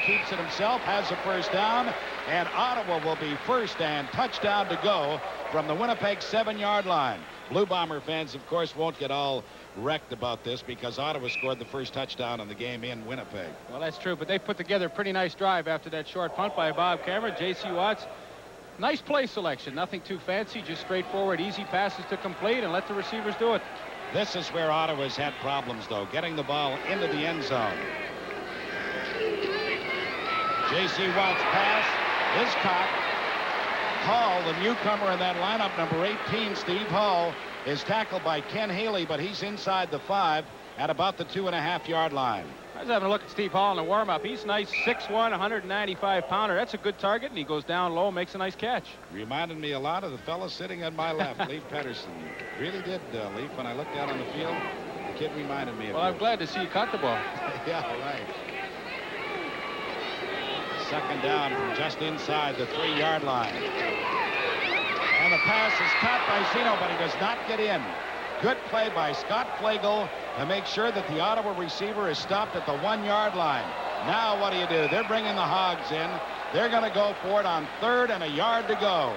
keeps it himself, has a first down, and Ottawa will be first and touchdown to go from the Winnipeg 7-yard line. Blue Bomber fans, of course, won't get all wrecked about this because Ottawa scored the first touchdown in the game in Winnipeg. Well, that's true, but they put together a pretty nice drive after that short punt by Bob Cameron. J.C. Watts, nice play selection. Nothing too fancy, just straightforward, easy passes to complete and let the receivers do it. This is where Ottawa's had problems, though, getting the ball into the end zone. J.C. Watt's pass is caught. Hall, the newcomer in that lineup, number 18, Steve Hall, is tackled by Ken Haley, but he's inside the 5 at about the 2.5-yard line. I was having a look at Steve Hall in the warm-up. He's nice, 6'1", 195-pounder. That's a good target, and he goes down low, makes a nice catch. Reminded me a lot of the fellow sitting on my left, Leif Pedersen. Really did, Leif. When I looked out on the field, the kid reminded me of Well, I'm glad to see you caught the ball. Yeah, right. Second down from just inside the 3-yard line. And the pass is caught by Zeno, but he does not get in. Good play by Scott Flagel to make sure that the Ottawa receiver is stopped at the 1-yard line. Now what do? They're bringing the Hogs in. They're going to go for it on 3rd and a yard to go.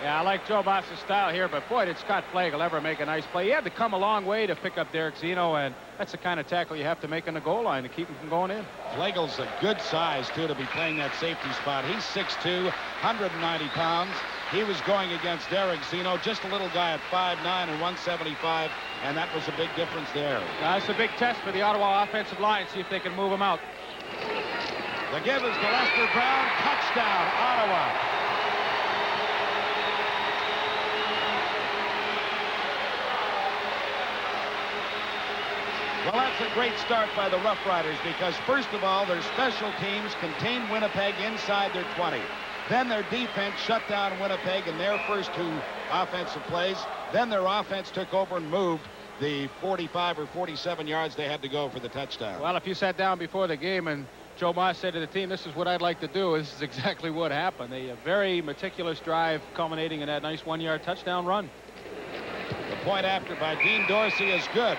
Yeah, I like Joe Moss's style here, but boy, did Scott Flagel ever make a nice play. He had to come a long way to pick up Derek Zeno, and that's the kind of tackle you have to make on the goal line to keep him from going in. Flagel's a good size, too, to be playing that safety spot. He's 6'2", 190 pounds. He was going against Derek Zeno, just a little guy at 5'9" and 175, and that was a big difference there. It's a big test for the Ottawa offensive line. See if they can move him out. The give is to Lester Brown. Touchdown, Ottawa. Well, that's a great start by the Rough Riders because, first of all, their special teams contained Winnipeg inside their 20. Then their defense shut down Winnipeg in their first 2 offensive plays. Then their offense took over and moved the 45 or 47 yards they had to go for the touchdown. Well, if you sat down before the game and Joe Moss said to the team, this is what I'd like to do, this is exactly what happened. A very meticulous drive culminating in that nice 1-yard touchdown run. The point after by Dean Dorsey is good.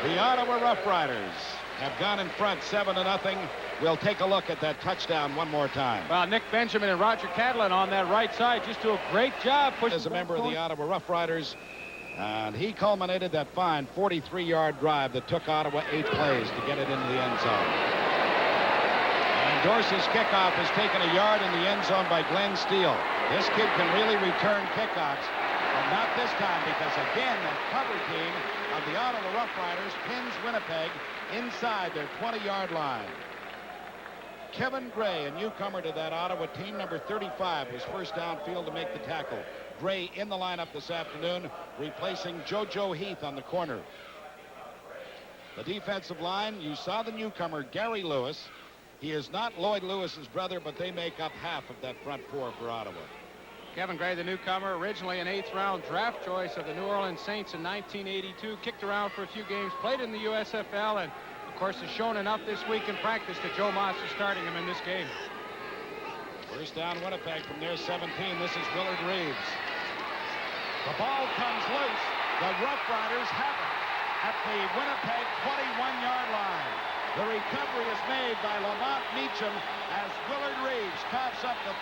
The Ottawa Rough Riders have gone in front 7-0. We'll take a look at that touchdown one more time. Well, Nick Benjamin and Roger Catlin on that right side just do a great job pushing. As a member of the Ottawa Rough Riders, and he culminated that fine 43-yard drive that took Ottawa 8 plays to get it into the end zone. And Dorsey's kickoff is taken a yard in the end zone by Glenn Steele. This kid can really return kickoffs, but not this time because, again, that cover team of the Ottawa Rough Riders pins Winnipeg inside their 20-yard line. Kevin Gray, a newcomer to that Ottawa team, number 35, was first downfield to make the tackle. Gray in the lineup this afternoon, replacing JoJo Heath on the corner. The defensive line, you saw the newcomer, Gary Lewis. He is not Lloyd Lewis's brother, but they make up half of that front 4 for Ottawa. Kevin Gray, the newcomer, originally an 8th-round draft choice of the New Orleans Saints in 1982, kicked around for a few games, played in the USFL, and of course has shown enough this week in practice that Joe Moss is starting him in this game. First down Winnipeg from their 17. This is Willard Reeves. The ball comes loose. The Rough Riders have it at the Winnipeg 21-yard line. The recovery is made by Lamont Meacham as Willard Reeves coughs up the